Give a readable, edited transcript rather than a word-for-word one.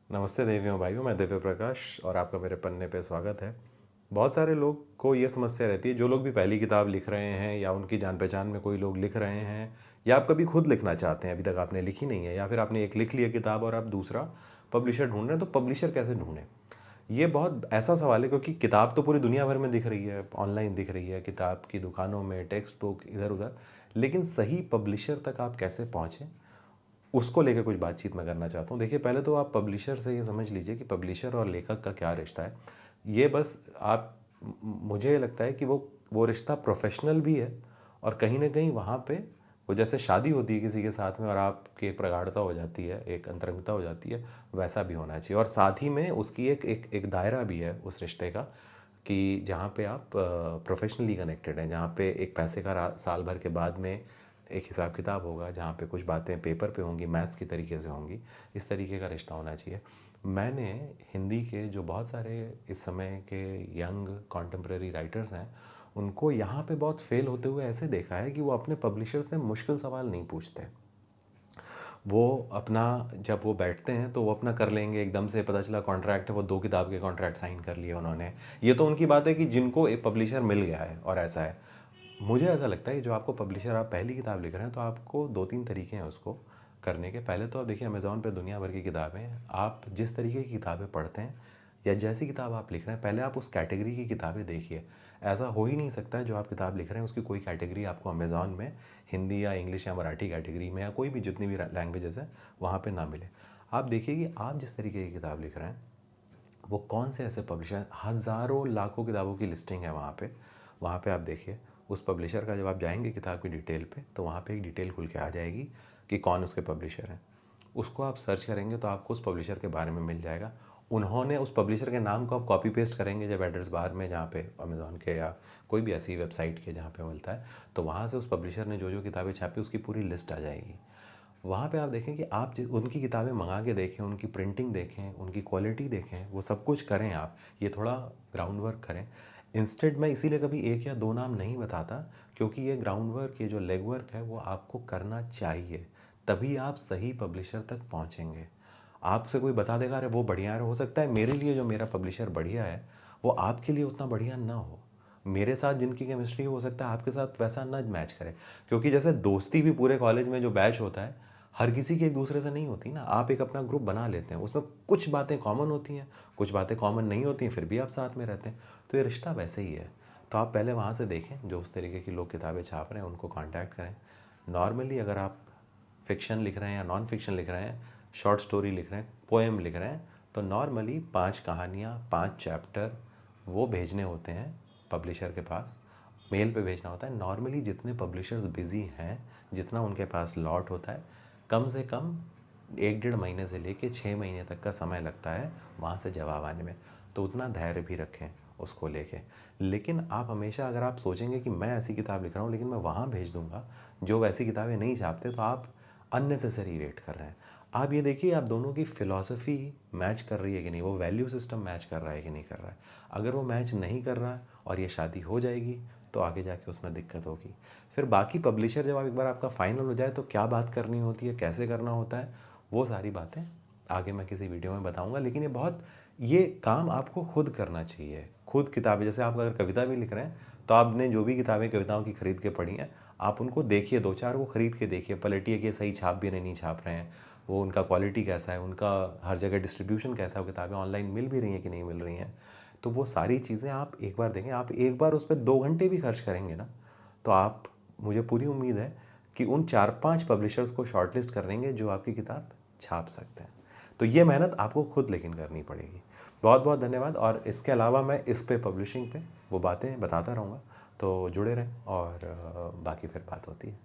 नमस्ते देवियों भाइयों, मैं दिव्य प्रकाश और आपका मेरे पन्ने पे स्वागत है। बहुत सारे लोग को ये समस्या रहती है, जो लोग भी पहली किताब लिख रहे हैं या उनकी जान पहचान में कोई लोग लिख रहे हैं या आप कभी खुद लिखना चाहते हैं, अभी तक आपने लिखी नहीं है या फिर आपने एक लिख लिया किताब और आप दूसरा पब्लिशर ढूंढ रहे हैं, तो पब्लिशर कैसे ढूंढें। ये बहुत ऐसा सवाल है क्योंकि किताब तो पूरी दुनिया भर में दिख रही है, ऑनलाइन दिख रही है, किताब की दुकानों में, टेक्स्ट बुक इधर उधर, लेकिन सही पब्लिशर तक आप कैसे पहुँचें उसको लेकर कुछ बातचीत मैं करना चाहता हूँ। देखिए, पहले तो आप पब्लिशर से ये समझ लीजिए कि पब्लिशर और लेखक का क्या रिश्ता है। ये बस आप मुझे लगता है कि वो रिश्ता प्रोफेशनल भी है और कहीं न कहीं वहाँ पे वो जैसे शादी होती है किसी के साथ में और आपकी एक प्रगाढ़ता हो जाती है, एक अंतरंगता हो जाती है, वैसा भी होना चाहिए। और साथ ही में उसकी एक दायरा भी है उस रिश्ते का कि जहाँ पे आप प्रोफेशनली कनेक्टेड हैं, जहाँ पे एक पैसे का साल भर के बाद में एक हिसाब किताब होगा, जहाँ पे कुछ बातें पेपर पे होंगी, मैथ्स की तरीके से होंगी। इस तरीके का रिश्ता होना चाहिए। मैंने हिंदी के जो बहुत सारे इस समय के यंग कॉन्टेम्प्रेरी राइटर्स हैं, उनको यहाँ पे बहुत फेल होते हुए ऐसे देखा है कि वो अपने पब्लिशर से मुश्किल सवाल नहीं पूछते। वो अपना जब वो बैठते हैं तो वो अपना कर लेंगे, एकदम से पता चला कॉन्ट्रैक्ट है, वो 2 किताब के कॉन्ट्रैक्ट साइन कर लिए उन्होंने। ये तो उनकी बात है कि जिनको एक पब्लिशर मिल गया है और ऐसा है। मुझे ऐसा लगता है कि जो आपको पब्लिशर, आप पहली किताब लिख रहे हैं तो आपको 2-3 तरीके हैं उसको करने के। पहले तो आप देखिए, अमेज़ॉन पे दुनिया भर की किताबें हैं। आप जिस तरीके की किताबें पढ़ते हैं या जैसी किताब आप लिख रहे हैं, पहले आप उस कैटेगरी की किताबें देखिए। ऐसा हो ही नहीं सकता है जो आप किताब लिख रहे हैं उसकी कोई कैटेगरी आपको अमेज़ॉन में हिंदी या इंग्लिश या मराठी कैटेगरी में या कोई भी जितनी भी लैंग्वेजेस हैं वहाँ पे ना मिले। आप देखिए कि आप जिस तरीके की किताब लिख रहे हैं वो कौन से ऐसे पब्लिशर, हज़ारों लाखों किताबों की लिस्टिंग है वहाँ पे आप देखिए उस पब्लिशर का। जब आप जाएंगे किताब की डिटेल पे तो वहाँ पे एक डिटेल खुल के आ जाएगी कि कौन उसके पब्लिशर हैं। उसको आप सर्च करेंगे तो आपको उस पब्लिशर के बारे में मिल जाएगा। उन्होंने उस पब्लिशर के नाम को आप कॉपी पेस्ट करेंगे जब एड्रेस बार में, जहाँ पे अमेज़ॉन के या कोई भी ऐसी वेबसाइट के जहाँ पे मिलता है, तो वहाँ से उस पब्लिशर ने जो जो किताबें छापी उसकी पूरी लिस्ट आ जाएगी। वहाँ पे आप देखें कि आप उनकी किताबें मंगा के देखें, उनकी प्रिंटिंग देखें, उनकी क्वालिटी देखें, वो सब कुछ करें आप। ये थोड़ा ग्राउंड वर्क करें। इंस्टेड मैं इसीलिए कभी 1 या 2 नाम नहीं बताता, क्योंकि ये ग्राउंड वर्क, ये जो लेग वर्क है वो आपको करना चाहिए। तभी आप सही पब्लिशर तक पहुँचेंगे। आपसे कोई बता देगा अरे वो बढ़िया है, हो सकता है मेरे लिए जो मेरा पब्लिशर बढ़िया है वो आपके लिए उतना बढ़िया ना हो। मेरे साथ जिनकी केमिस्ट्री हो सकता है आपके साथ वैसा ना मैच करे। क्योंकि जैसे दोस्ती भी पूरे कॉलेज में जो बैच होता है, हर किसी की एक दूसरे से नहीं होती ना। आप एक अपना ग्रुप बना लेते हैं, उसमें कुछ बातें कॉमन होती हैं, कुछ बातें कॉमन नहीं होती हैं, फिर भी आप साथ में रहते हैं। तो ये रिश्ता वैसे ही है। तो आप पहले वहाँ से देखें, जो उस तरीके की लोग किताबें छाप रहे हैं उनको कांटेक्ट करें। नॉर्मली अगर आप फ़िक्शन लिख रहे हैं या नॉन फिक्शन लिख रहे हैं, शॉर्ट स्टोरी लिख रहे हैं, पोएम लिख रहे हैं, तो नॉर्मली 5 कहानियाँ, 5 चैप्टर वो भेजने होते हैं पब्लिशर के पास। मेल पे भेजना होता है। नॉर्मली जितने पब्लिशर्स बिज़ी हैं, जितना उनके पास लॉट होता है, कम से कम 1 डेढ़ महीने से लेके 6 महीने तक का समय लगता है वहाँ से जवाब आने में। तो उतना धैर्य भी रखें उसको लेके। लेकिन आप हमेशा अगर आप सोचेंगे कि मैं ऐसी किताब लिख रहा हूँ लेकिन मैं वहाँ भेज दूँगा जो वैसी किताबें नहीं छापते, तो आप अननेसेसरी वेट कर रहे हैं। आप ये देखिए आप दोनों की फ़िलॉसफ़ी मैच कर रही है कि नहीं, वो वैल्यू सिस्टम मैच कर रहा है कि नहीं कर रहा है। अगर वो मैच नहीं कर रहा है और ये शादी हो जाएगी तो आगे जाके उसमें दिक्कत होगी। फिर बाकी पब्लिशर जब आप एक बार आपका फाइनल हो जाए तो क्या बात करनी होती है, कैसे करना होता है, वो सारी बातें आगे मैं किसी वीडियो में बताऊंगा। लेकिन ये काम आपको खुद करना चाहिए। खुद किताबें, जैसे आप अगर कविता भी लिख रहे हैं तो आपने जो भी किताबें कविताओं की खरीद के पढ़ी हैं, आप उनको देखिए, 2-4 वो खरीद के देखिए, पलटिए कि सही छाप भी नहीं छाप रहे हैं, वो उनका क्वालिटी कैसा है, उनका हर जगह डिस्ट्रीब्यूशन कैसा है, वो किताबें ऑनलाइन मिल भी रही हैं कि नहीं मिल रही हैं। तो वो सारी चीज़ें आप एक बार देखें। आप एक बार उस पे 2 घंटे भी खर्च करेंगे ना, तो आप, मुझे पूरी उम्मीद है कि उन 4-5 पब्लिशर्स को शॉर्टलिस्ट कर लेंगे जो आपकी किताब छाप सकते हैं। तो ये मेहनत आपको खुद लेकिन करनी पड़ेगी। बहुत बहुत धन्यवाद। और इसके अलावा मैं इस पे पब्लिशिंग पे वो बातें बताता रहूँगा, तो जुड़े रहें और बाकी फिर बात होती है।